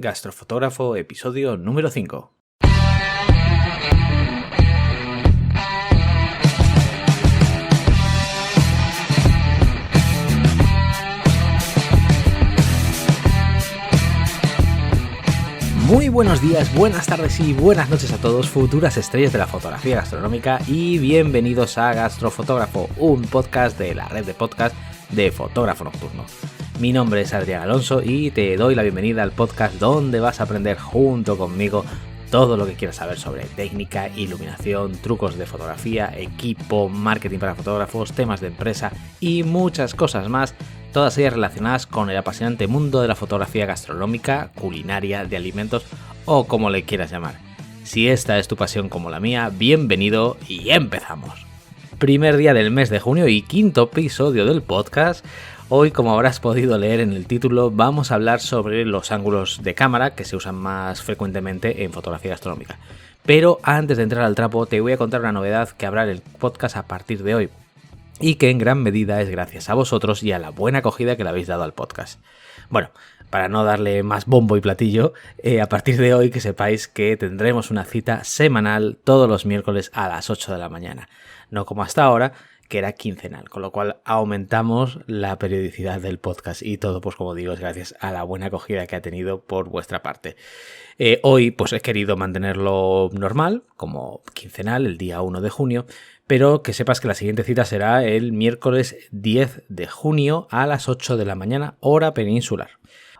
Gastrofotógrafo, episodio número 5. Muy buenos días, buenas tardes y buenas noches a todos, futuras estrellas de la fotografía gastronómica, y bienvenidos a Gastrofotógrafo, un podcast de la red de podcast de Fotógrafo Nocturno. Mi nombre es Adrián Alonso y te doy la bienvenida al podcast donde vas a aprender junto conmigo todo lo que quieras saber sobre técnica, iluminación, trucos de fotografía, equipo, marketing para fotógrafos, temas de empresa y muchas cosas más, todas ellas relacionadas con el apasionante mundo de la fotografía gastronómica, culinaria, de alimentos o como le quieras llamar. Si esta es tu pasión como la mía, bienvenido y empezamos. Primer día del mes de junio y quinto episodio del podcast. Hoy, como habrás podido leer en el título, vamos a hablar sobre los ángulos de cámara que se usan más frecuentemente en fotografía gastronómica. Pero antes de entrar al trapo, te voy a contar una novedad que habrá en el podcast a partir de hoy, y que en gran medida es gracias a vosotros y a la buena acogida que le habéis dado al podcast. Bueno, para no darle más bombo y platillo, a partir de hoy que sepáis que tendremos una cita semanal todos los miércoles a las 8 de la mañana. No como hasta ahora, que era quincenal, con lo cual aumentamos la periodicidad del podcast y todo, pues como digo, es gracias a la buena acogida que ha tenido por vuestra parte. Hoy pues he querido mantenerlo normal, como quincenal, el día 1 de junio, pero que sepas que la siguiente cita será el miércoles 10 de junio a las 8 de la mañana, hora peninsular.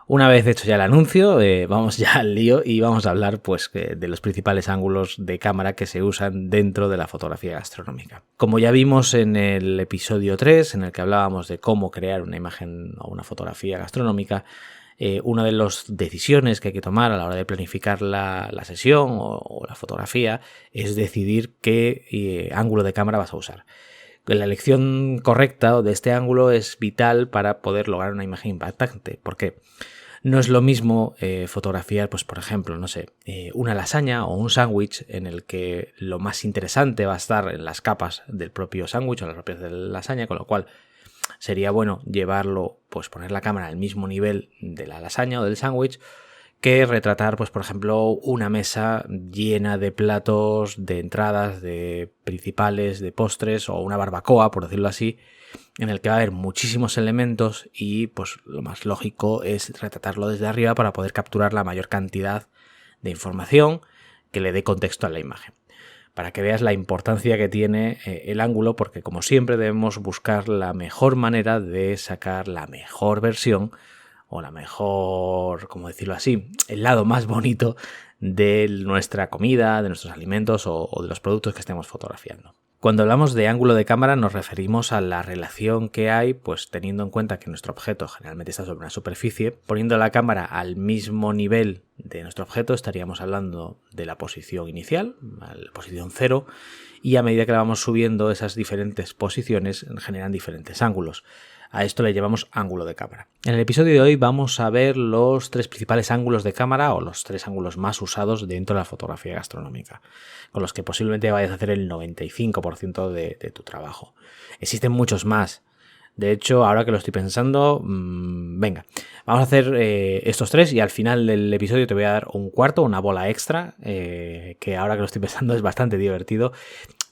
Una vez hecho ya el anuncio, vamos ya al lío y vamos a hablar pues de los principales ángulos de cámara que se usan dentro de la fotografía gastronómica. Como ya vimos en el episodio 3, en el que hablábamos de cómo crear una imagen o una fotografía gastronómica, una de las decisiones que hay que tomar a la hora de planificar la sesión o la fotografía es decidir qué ángulo de cámara vas a usar. La elección correcta de este ángulo es vital para poder lograr una imagen impactante. ¿Por qué? No es lo mismo fotografiar, pues por ejemplo, no sé, una lasaña o un sándwich en el que lo más interesante va a estar en las capas del propio sándwich o las propias de la lasaña, con lo cual sería bueno llevarlo, pues poner la cámara al mismo nivel de la lasaña o del sándwich, que retratar, pues por ejemplo, una mesa llena de platos, de entradas, de principales, de postres o una barbacoa, por decirlo así, en el que va a haber muchísimos elementos y pues lo más lógico es retratarlo desde arriba para poder capturar la mayor cantidad de información que le dé contexto a la imagen. Para que veas la importancia que tiene el ángulo, porque como siempre debemos buscar la mejor manera de sacar la mejor versión o la mejor, como decirlo así, el lado más bonito de nuestra comida, de nuestros alimentos o de los productos que estemos fotografiando. Cuando hablamos de ángulo de cámara nos referimos a la relación que hay, pues teniendo en cuenta que nuestro objeto generalmente está sobre una superficie, poniendo la cámara al mismo nivel de nuestro objeto estaríamos hablando de la posición inicial, la posición 0, y a medida que la vamos subiendo esas diferentes posiciones generan diferentes ángulos. A esto le llamamos ángulo de cámara. En el episodio de hoy vamos a ver los 3 principales ángulos de cámara o los 3 ángulos más usados dentro de la fotografía gastronómica, con los que posiblemente vayas a hacer el 95% de tu trabajo. Existen muchos más. De hecho, ahora que lo estoy pensando, venga, vamos a hacer estos 3 y al final del episodio te voy a dar un cuarto, una bola extra, que ahora que lo estoy pensando es bastante divertido.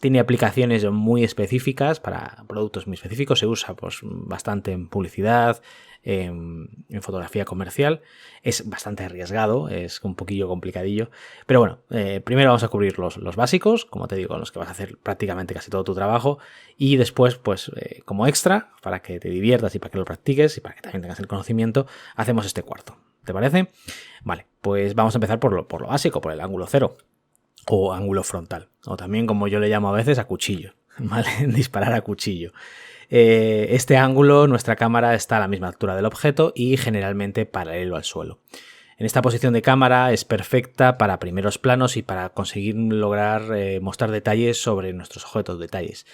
Tiene aplicaciones muy específicas para productos muy específicos, se usa pues bastante en publicidad, en fotografía comercial. Es bastante arriesgado, es un poquillo complicadillo, pero bueno, primero vamos a cubrir los básicos, como te digo, en los que vas a hacer prácticamente casi todo tu trabajo, y después pues como extra, para que te diviertas y para que lo practiques y para que también tengas el conocimiento, hacemos este cuarto. ¿Te parece? Vale, pues vamos a empezar por lo básico, por el ángulo 0. O ángulo frontal, o también como yo le llamo a veces a cuchillo, ¿vale? Disparar a cuchillo. Este ángulo, nuestra cámara está a la misma altura del objeto y generalmente paralelo al suelo. En esta posición de cámara es perfecta para primeros planos y para conseguir lograr mostrar detalles sobre nuestros objetos, detalles.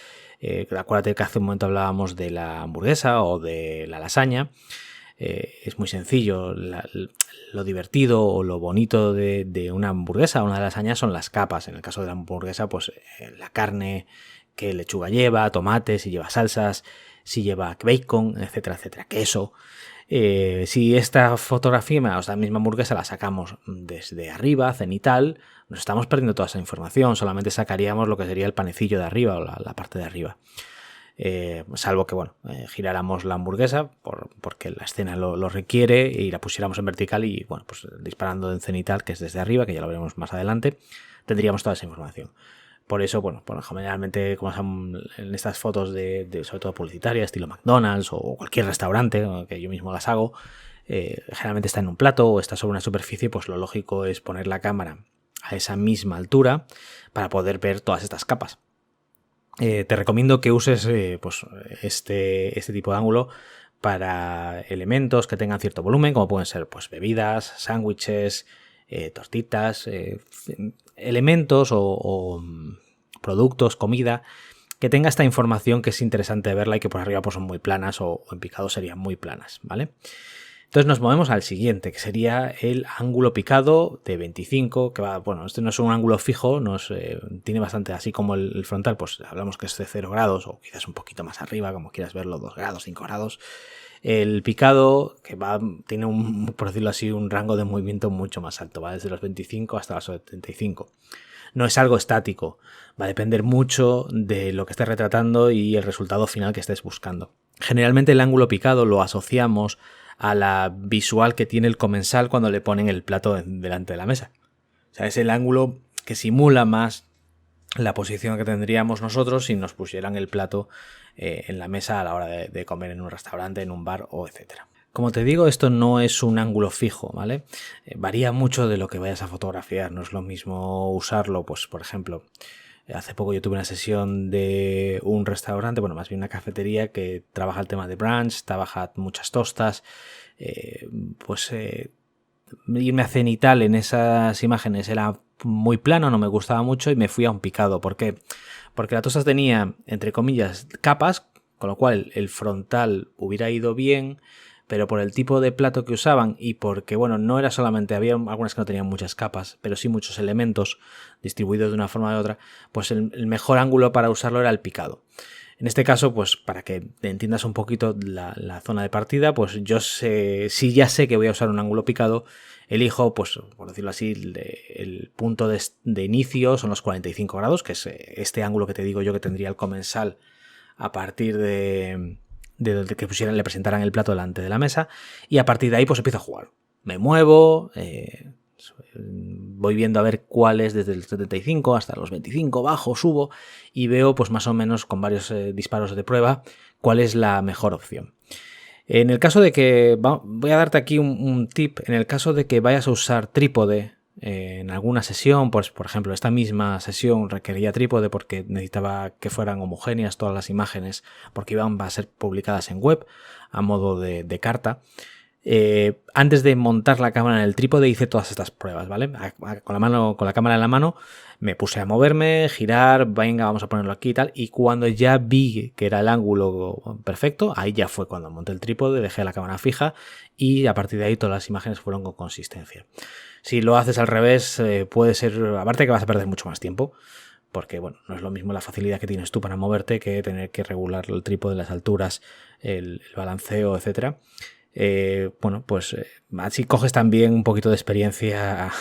Acuérdate que hace un momento hablábamos de la hamburguesa o de la lasaña. Es muy sencillo. Lo divertido o lo bonito de una hamburguesa o una lasaña son las capas. En el caso de la hamburguesa, pues la carne qué lechuga lleva, tomate, si lleva salsas, si lleva bacon, etcétera, etcétera, queso. Si esta fotografía, o sea, la misma hamburguesa la sacamos desde arriba, cenital, nos estamos perdiendo toda esa información, solamente sacaríamos lo que sería el panecillo de arriba o la parte de arriba. Salvo que giráramos la hamburguesa porque la escena lo requiere y la pusiéramos en vertical y pues disparando en cenital, que es desde arriba, que ya lo veremos más adelante, tendríamos toda esa información. Por eso, generalmente, como son en estas fotos sobre todo publicitarias, estilo McDonald's o cualquier restaurante, que yo mismo las hago, generalmente está en un plato o está sobre una superficie, pues lo lógico es poner la cámara a esa misma altura para poder ver todas estas capas. Te recomiendo que uses este tipo de ángulo para elementos que tengan cierto volumen, como pueden ser pues bebidas, sándwiches, tortitas, elementos o productos, comida, que tenga esta información que es interesante verla y que por arriba pues son muy planas o en picado serían muy planas, ¿vale? Entonces nos movemos al siguiente, que sería el ángulo picado de 25, que este no es un ángulo fijo, tiene bastante, así como el frontal, pues hablamos que es de 0 grados o quizás un poquito más arriba, como quieras verlo, 2 grados, 5 grados. El picado, que tiene por decirlo así, un rango de movimiento mucho más alto, va desde los 25 hasta los 75. No es algo estático, va a depender mucho de lo que estés retratando y el resultado final que estés buscando. Generalmente el ángulo picado lo asociamos a la visual que tiene el comensal cuando le ponen el plato delante de la mesa. O sea, es el ángulo que simula más la posición que tendríamos nosotros si nos pusieran el plato en la mesa a la hora de comer en un restaurante, en un bar o etcétera. Como te digo, esto no es un ángulo fijo, ¿vale? Varía mucho de lo que vayas a fotografiar. No es lo mismo usarlo, pues por ejemplo, hace poco yo tuve una sesión de un restaurante, más bien una cafetería que trabaja el tema de brunch, trabaja muchas tostas, irme a cenital en esas imágenes era muy plano, no me gustaba mucho y me fui a un picado. ¿Por qué? Porque la tosta tenía, entre comillas, capas, con lo cual el frontal hubiera ido bien, pero por el tipo de plato que usaban y porque, no era solamente, había algunas que no tenían muchas capas, pero sí muchos elementos distribuidos de una forma u otra, pues el mejor ángulo para usarlo era el picado. En este caso, pues para que entiendas un poquito la zona de partida, pues yo si ya sé que voy a usar un ángulo picado, elijo, pues por decirlo así, el punto de inicio son los 45 grados, que es este ángulo que te digo yo que tendría el comensal a partir de donde que le presentaran el plato delante de la mesa, y a partir de ahí pues empiezo a jugar. Me muevo, voy viendo a ver cuál es desde el 75 hasta los 25, bajo, subo y veo pues más o menos con varios disparos de prueba cuál es la mejor opción. En el caso de que, voy a darte aquí un tip, en el caso de que vayas a usar trípode en alguna sesión, pues por ejemplo esta misma sesión requería trípode porque necesitaba que fueran homogéneas todas las imágenes porque iban a ser publicadas en web a modo de carta. Antes de montar la cámara en el trípode hice todas estas pruebas, ¿vale? Con la cámara en la mano me puse a moverme, girar, venga, vamos a ponerlo aquí y tal, y cuando ya vi que era el ángulo perfecto, ahí ya fue cuando monté el trípode, dejé la cámara fija y a partir de ahí todas las imágenes fueron con consistencia. Si lo haces al revés, puede ser, aparte que vas a perder mucho más tiempo, porque no es lo mismo la facilidad que tienes tú para moverte que tener que regular el trípode, las alturas, el balanceo, etcétera. Así coges también un poquito de experiencia,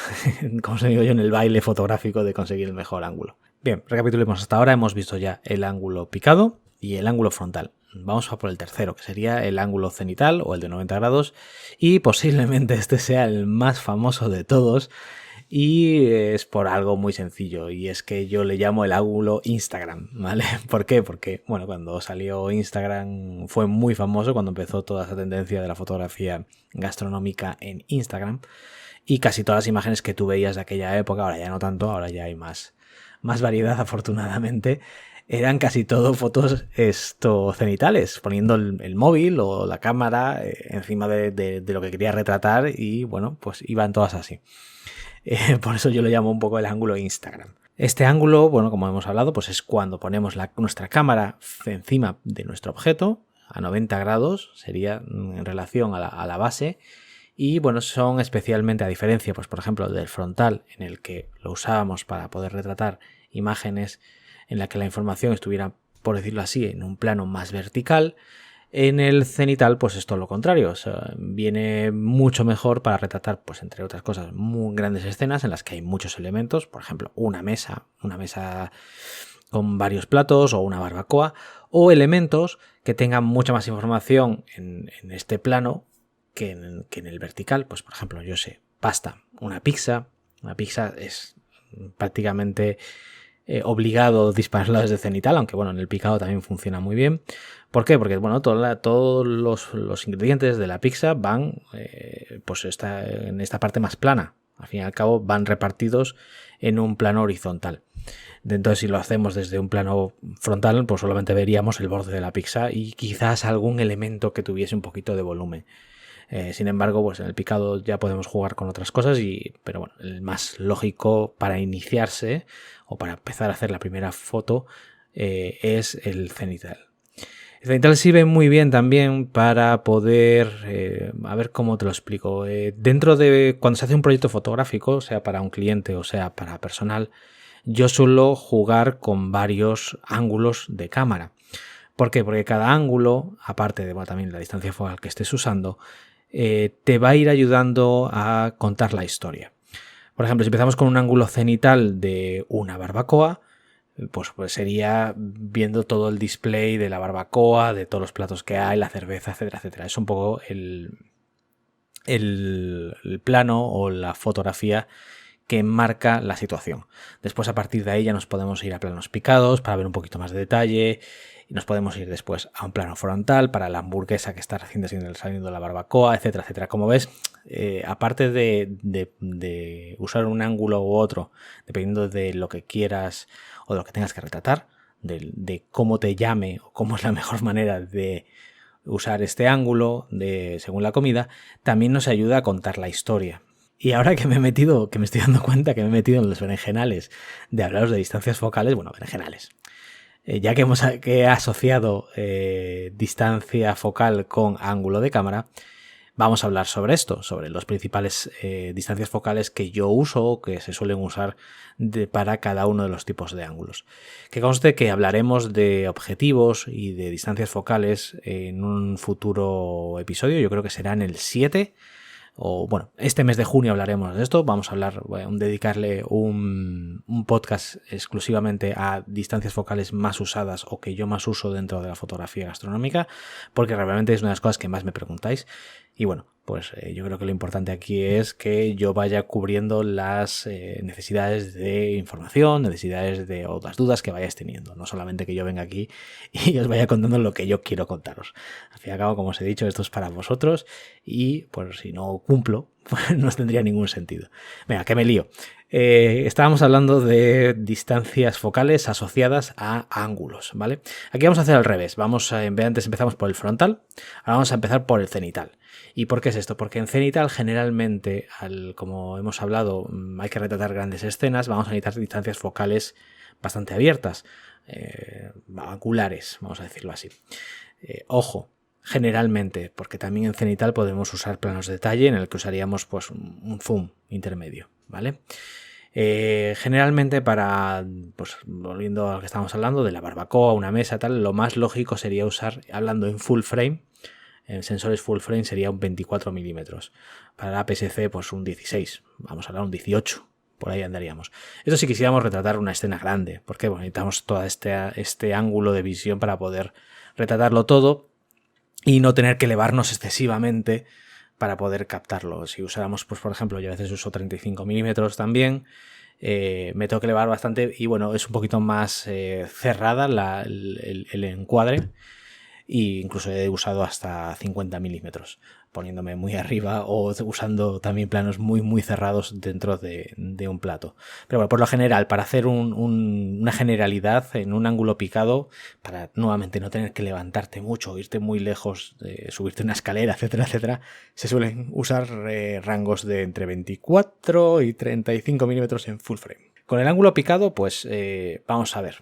como se digo yo, en el baile fotográfico de conseguir el mejor ángulo. Bien, recapitulemos hasta ahora, hemos visto ya el ángulo picado y el ángulo frontal. Vamos a por el tercero, que sería el ángulo cenital o el de 90 grados, y posiblemente este sea el más famoso de todos, y es por algo muy sencillo, y es que yo le llamo el ángulo Instagram, ¿vale? ¿Por qué? Porque, cuando salió Instagram fue muy famoso, cuando empezó toda esa tendencia de la fotografía gastronómica en Instagram, y casi todas las imágenes que tú veías de aquella época, ahora ya no tanto, ahora ya hay más variedad afortunadamente, eran casi todo fotos cenitales, poniendo el móvil o la cámara encima de lo que quería retratar y pues iban todas así. Por eso yo lo llamo un poco el ángulo Instagram. Este ángulo, como hemos hablado, pues es cuando ponemos nuestra cámara encima de nuestro objeto a 90 grados, sería en relación a la base, y son especialmente, a diferencia, pues por ejemplo, del frontal, en el que lo usábamos para poder retratar imágenes en la que la información estuviera, por decirlo así, en un plano más vertical. En el cenital, pues es todo lo contrario, o sea, viene mucho mejor para retratar, pues entre otras cosas, muy grandes escenas en las que hay muchos elementos, por ejemplo, una mesa con varios platos o una barbacoa, o elementos que tengan mucha más información en este plano que en el vertical. Pues por ejemplo, yo sé, pasta, una pizza es prácticamente obligado dispararla desde cenital, aunque bueno, en el picado también funciona muy bien. ¿Por qué? Porque bueno, todos los ingredientes de la pizza van pues en esta parte más plana. Al fin y al cabo van repartidos en un plano horizontal. Entonces, si lo hacemos desde un plano frontal, pues solamente veríamos el borde de la pizza y quizás algún elemento que tuviese un poquito de volumen. Sin embargo, pues en el picado ya podemos jugar con otras cosas, pero bueno, el más lógico para iniciarse o para empezar a hacer la primera foto es el cenital. El cenital sirve muy bien también para poder, a ver cómo te lo explico, dentro de cuando se hace un proyecto fotográfico, sea para un cliente o sea para personal, yo suelo jugar con varios ángulos de cámara. ¿Por qué? Porque cada ángulo, aparte de también la distancia focal que estés usando, te va a ir ayudando a contar la historia. Por ejemplo, si empezamos con un ángulo cenital de una barbacoa, pues sería viendo todo el display de la barbacoa, de todos los platos que hay, la cerveza, etcétera, etcétera. Es un poco el plano o la fotografía que marca la situación. Después, a partir de ahí, ya nos podemos ir a planos picados para ver un poquito más de detalle. Y nos podemos ir después a un plano frontal para la hamburguesa que está recién saliendo de la barbacoa, etcétera, etcétera. Como ves, aparte de usar un ángulo u otro, dependiendo de lo que quieras o de lo que tengas que retratar, de cómo te llame o cómo es la mejor manera de usar este ángulo según la comida, también nos ayuda a contar la historia. Y ahora que me estoy dando cuenta que me he metido en los berenjenales de hablaros de distancias focales, bueno, berenjenales. Ya que he asociado distancia focal con ángulo de cámara, vamos a hablar sobre esto, sobre los principales distancias focales que yo uso o que se suelen usar para cada uno de los tipos de ángulos. Que conste que hablaremos de objetivos y de distancias focales en un futuro episodio, yo creo que será en el 7. O bueno, este mes de junio hablaremos de esto. Vamos a dedicarle un podcast exclusivamente a distancias focales más usadas o que yo más uso dentro de la fotografía gastronómica, porque realmente es una de las cosas que más me preguntáis. Y bueno, pues yo creo que lo importante aquí es que yo vaya cubriendo las necesidades de información, o las dudas que vayáis teniendo. No solamente que yo venga aquí y os vaya contando lo que yo quiero contaros. Al fin y al cabo, como os he dicho, esto es para vosotros y pues si no cumplo, pues no tendría ningún sentido. Venga, que me lío. Estábamos hablando de distancias focales asociadas a ángulos, ¿vale? Aquí vamos a hacer al revés. Antes empezamos por el frontal, ahora vamos a empezar por el cenital. ¿Y por qué es esto? Porque en cenital generalmente, como hemos hablado, hay que retratar grandes escenas, vamos a necesitar distancias focales bastante abiertas, angulares, vamos a decirlo así. Ojo, generalmente, porque también en cenital podemos usar planos de detalle en el que usaríamos pues un zoom intermedio, ¿vale? Generalmente pues volviendo a lo que estábamos hablando de la barbacoa, una mesa, tal, lo más lógico sería usar, hablando en full frame, en sensores full frame sería un 24 milímetros. Para la APS-C pues un 16, vamos a hablar un 18, por ahí andaríamos. Esto si quisiéramos retratar una escena grande, porque bueno, necesitamos todo este ángulo de visión para poder retratarlo todo y no tener que elevarnos excesivamente para poder captarlo. Si usáramos, pues por ejemplo, yo a veces uso 35 milímetros también, me tengo que elevar bastante y bueno, es un poquito más cerrada el encuadre. Y incluso he usado hasta 50 milímetros, poniéndome muy arriba o usando también planos muy muy cerrados dentro de un plato. Pero bueno, por lo general, para hacer una generalidad en un ángulo picado, para nuevamente no tener que levantarte mucho, irte muy lejos, subirte una escalera, etcétera, etcétera, se suelen usar rangos de entre 24 y 35 milímetros en full frame. Con el ángulo picado, pues vamos a ver.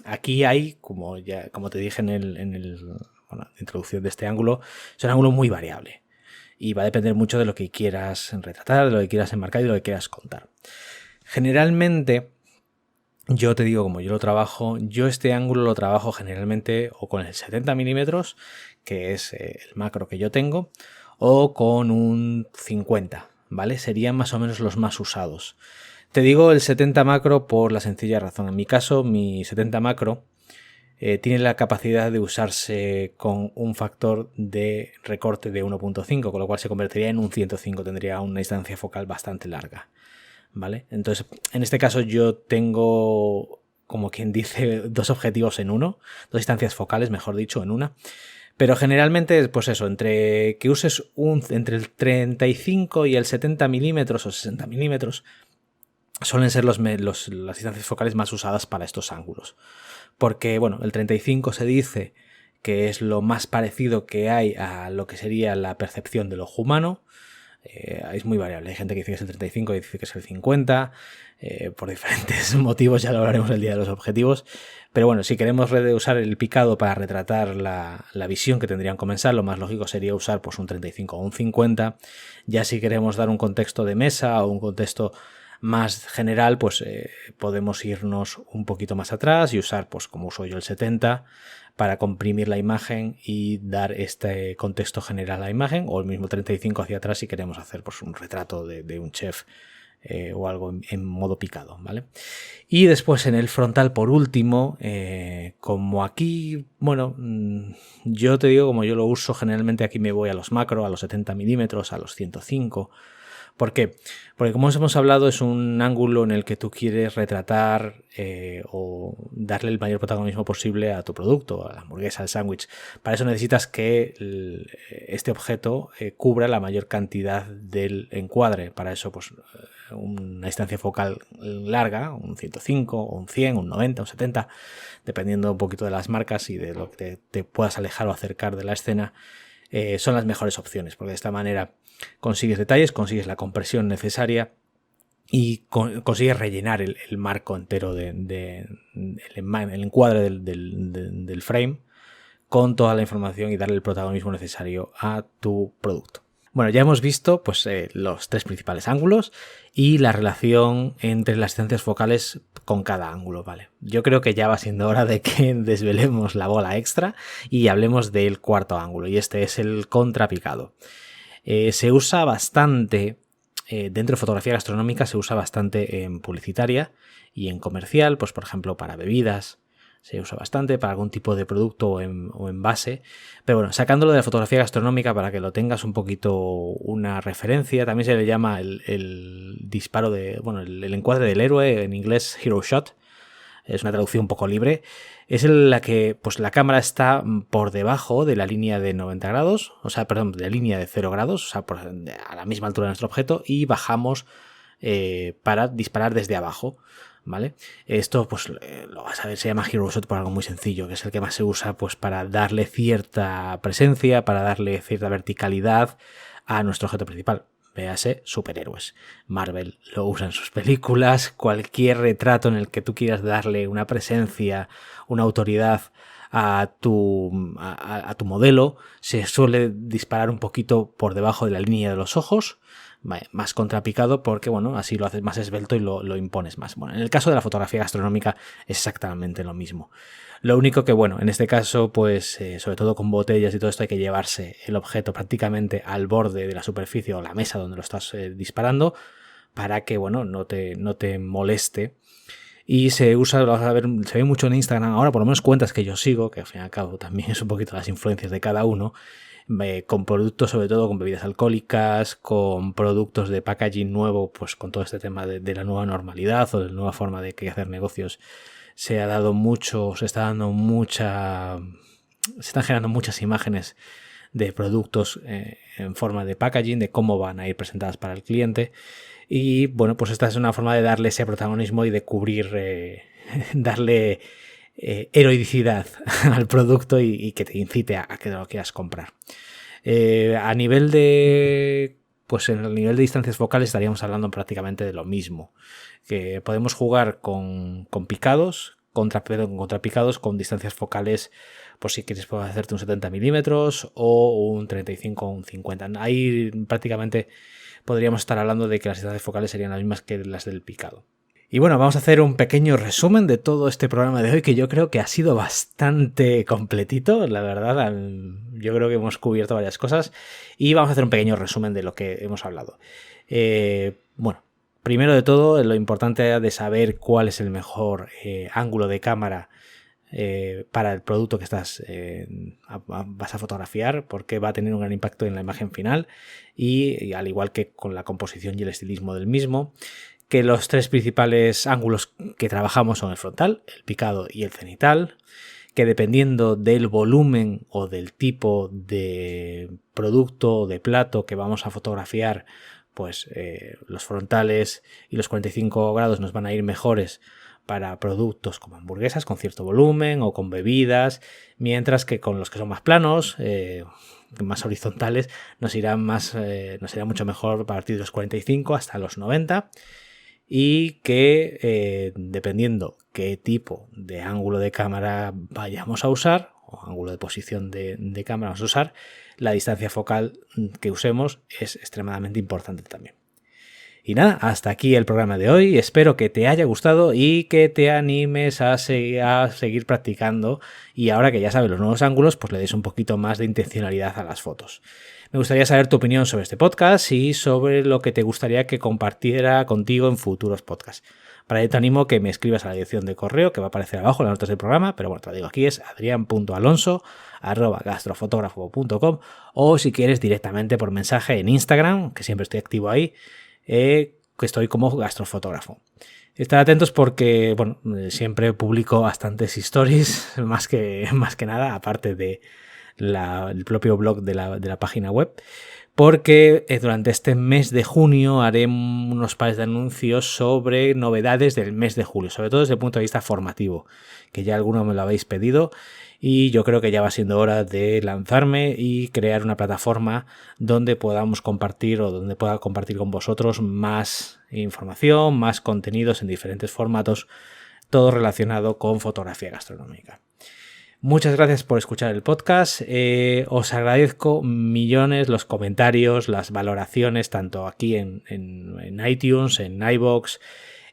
Aquí hay, como te dije en la introducción de este ángulo, es un ángulo muy variable y va a depender mucho de lo que quieras retratar, de lo que quieras enmarcar y de lo que quieras contar. Generalmente, yo te digo, como yo lo trabajo, yo este ángulo lo trabajo generalmente o con el 70 milímetros, que es el macro que yo tengo, o con un 50, ¿vale? Serían más o menos los más usados. Te digo el 70 macro por la sencilla razón. En mi caso, mi 70 macro tiene la capacidad de usarse con un factor de recorte de 1.5, con lo cual se convertiría en un 105, tendría una distancia focal bastante larga, ¿vale? Entonces, en este caso yo tengo, como quien dice, dos objetivos en uno, dos distancias focales, mejor dicho, en una. Pero generalmente, pues eso, entre que uses entre el 35 y el 70 milímetros o 60 milímetros, suelen ser las distancias focales más usadas para estos ángulos. Porque, bueno, el 35 se dice que es lo más parecido que hay a lo que sería la percepción del ojo humano. Es muy variable. Hay gente que dice que es el 35 y dice que es el 50. Por diferentes motivos, ya lo hablaremos el día de los objetivos. Pero bueno, si queremos usar el picado para retratar la visión que tendrían comenzar, lo más lógico sería usar pues, un 35 o un 50. Ya si queremos dar un contexto de mesa o un contexto más general, pues podemos irnos un poquito más atrás y usar, pues como uso yo, el 70 para comprimir la imagen y dar este contexto general a la imagen, o el mismo 35 hacia atrás si queremos hacer pues, un retrato de un chef o algo en modo picado, ¿vale? Y después en el frontal, por último, como aquí, bueno, yo te digo, como yo lo uso, generalmente aquí me voy a los macro, a los 70 milímetros, a los 105. ¿Por qué? Porque como hemos hablado, es un ángulo en el que tú quieres retratar o darle el mayor protagonismo posible a tu producto, a la hamburguesa, al sándwich. Para eso necesitas que este objeto cubra la mayor cantidad del encuadre. Para eso, pues, una distancia focal larga, un 105, o un 100, un 90, un 70, dependiendo un poquito de las marcas y de lo que te puedas alejar o acercar de la escena, son las mejores opciones, porque de esta manera consigues detalles, consigues la compresión necesaria y consigues rellenar el marco entero el encuadre del frame con toda la información y darle el protagonismo necesario a tu producto. Bueno, ya hemos visto pues, los tres principales ángulos y la relación entre las distancias focales con cada ángulo, ¿vale? Yo creo que ya va siendo hora de que desvelemos la bola extra y hablemos del cuarto ángulo, y este es el contrapicado. Se usa bastante, dentro de fotografía gastronómica se usa bastante en publicitaria y en comercial, pues por ejemplo para bebidas, se usa bastante para algún tipo de producto o envase. Pero bueno, sacándolo de la fotografía gastronómica para que lo tengas un poquito una referencia, también se le llama el disparo el encuadre del héroe, en inglés Hero Shot. Es una traducción un poco libre. Es en la que pues, la cámara está por debajo de la línea de 90 grados, de la línea de 0 grados, a la misma altura de nuestro objeto, y bajamos para disparar desde abajo, ¿vale? Esto pues lo vas a ver, se llama Hero Shot por algo muy sencillo, que es el que más se usa pues para darle cierta presencia, para darle cierta verticalidad a nuestro objeto principal. Véase superhéroes. Marvel lo usa en sus películas, cualquier retrato en el que tú quieras darle una presencia, una autoridad a tu modelo, se suele disparar un poquito por debajo de la línea de los ojos, más contrapicado porque, bueno, así lo haces más esbelto y lo impones más. Bueno, en el caso de la fotografía gastronómica es exactamente lo mismo. Lo único que, bueno, en este caso, pues, sobre todo con botellas y todo esto, hay que llevarse el objeto prácticamente al borde de la superficie o la mesa donde lo estás disparando para que, bueno, no te moleste. Y se usa, lo vas a ver, se ve mucho en Instagram ahora, por lo menos cuentas que yo sigo, que al fin y al cabo también es un poquito las influencias de cada uno, con productos, sobre todo con bebidas alcohólicas, con productos de packaging nuevo, pues con todo este tema de la nueva normalidad o de la nueva forma de que hacer negocios. Se están generando muchas imágenes de productos en forma de packaging, de cómo van a ir presentadas para el cliente. Y bueno, pues esta es una forma de darle ese protagonismo y de cubrir, darle heroicidad al producto y que te incite a que lo quieras comprar. A nivel de... Pues en el nivel de distancias focales estaríamos hablando prácticamente de lo mismo. Que podemos jugar con picados, contra picados con distancias focales, pues si quieres puedes hacerte un 70 milímetros o un 35 o un 50. Ahí prácticamente podríamos estar hablando de que las distancias focales serían las mismas que las del picado. Y bueno, vamos a hacer un pequeño resumen de todo este programa de hoy, que yo creo que ha sido bastante completito, la verdad. Yo creo que hemos cubierto varias cosas y vamos a hacer un pequeño resumen de lo que hemos hablado. Bueno, primero de todo, lo importante de saber cuál es el mejor ángulo de cámara para el producto que vas a fotografiar, porque va a tener un gran impacto en la imagen final y al igual que con la composición y el estilismo del mismo, que los tres principales ángulos que trabajamos son el frontal, el picado y el cenital, que dependiendo del volumen o del tipo de producto o de plato que vamos a fotografiar, pues los frontales y los 45 grados nos van a ir mejores para productos como hamburguesas con cierto volumen o con bebidas, mientras que con los que son más planos, más horizontales, nos irá mucho mejor a partir de los 45 hasta los 90, y que dependiendo qué tipo de ángulo de cámara vayamos a usar o ángulo de posición de cámara vamos a usar, la distancia focal que usemos es extremadamente importante también. Y nada, hasta aquí el programa de hoy. Espero que te haya gustado y que te animes a seguir practicando. Y ahora que ya sabes los nuevos ángulos, pues le des un poquito más de intencionalidad a las fotos. Me gustaría saber tu opinión sobre este podcast y sobre lo que te gustaría que compartiera contigo en futuros podcasts. Para ello te animo que me escribas a la dirección de correo que va a aparecer abajo en las notas del programa, pero bueno, te lo digo aquí, es adrian.alonso@gastrofotógrafo.com, o si quieres directamente por mensaje en Instagram, que siempre estoy activo ahí, que estoy como gastrofotógrafo. Estar atentos porque bueno, siempre publico bastantes stories, más que nada, aparte de el propio blog de la página web, porque durante este mes de junio haré unos pares de anuncios sobre novedades del mes de julio, sobre todo desde el punto de vista formativo, que ya alguno me lo habéis pedido. Y yo creo que ya va siendo hora de lanzarme y crear una plataforma donde podamos compartir o donde pueda compartir con vosotros más información, más contenidos en diferentes formatos, todo relacionado con fotografía gastronómica. Muchas gracias por escuchar el podcast. Os agradezco millones los comentarios, las valoraciones, tanto aquí en iTunes, en iVoox,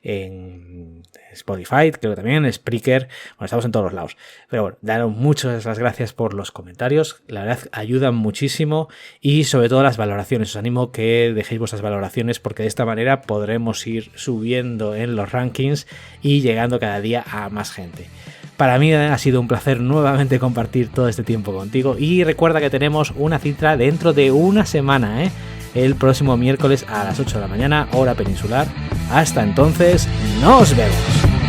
en Spotify, creo que también, en Spreaker. Bueno, estamos en todos los lados. Pero bueno, daros muchas las gracias por los comentarios. La verdad, ayudan muchísimo y sobre todo las valoraciones. Os animo a que dejéis vuestras valoraciones porque de esta manera podremos ir subiendo en los rankings y llegando cada día a más gente. Para mí ha sido un placer nuevamente compartir todo este tiempo contigo y recuerda que tenemos una cita dentro de una semana, el próximo miércoles a las 8 de la mañana, hora peninsular. Hasta entonces, ¡nos vemos!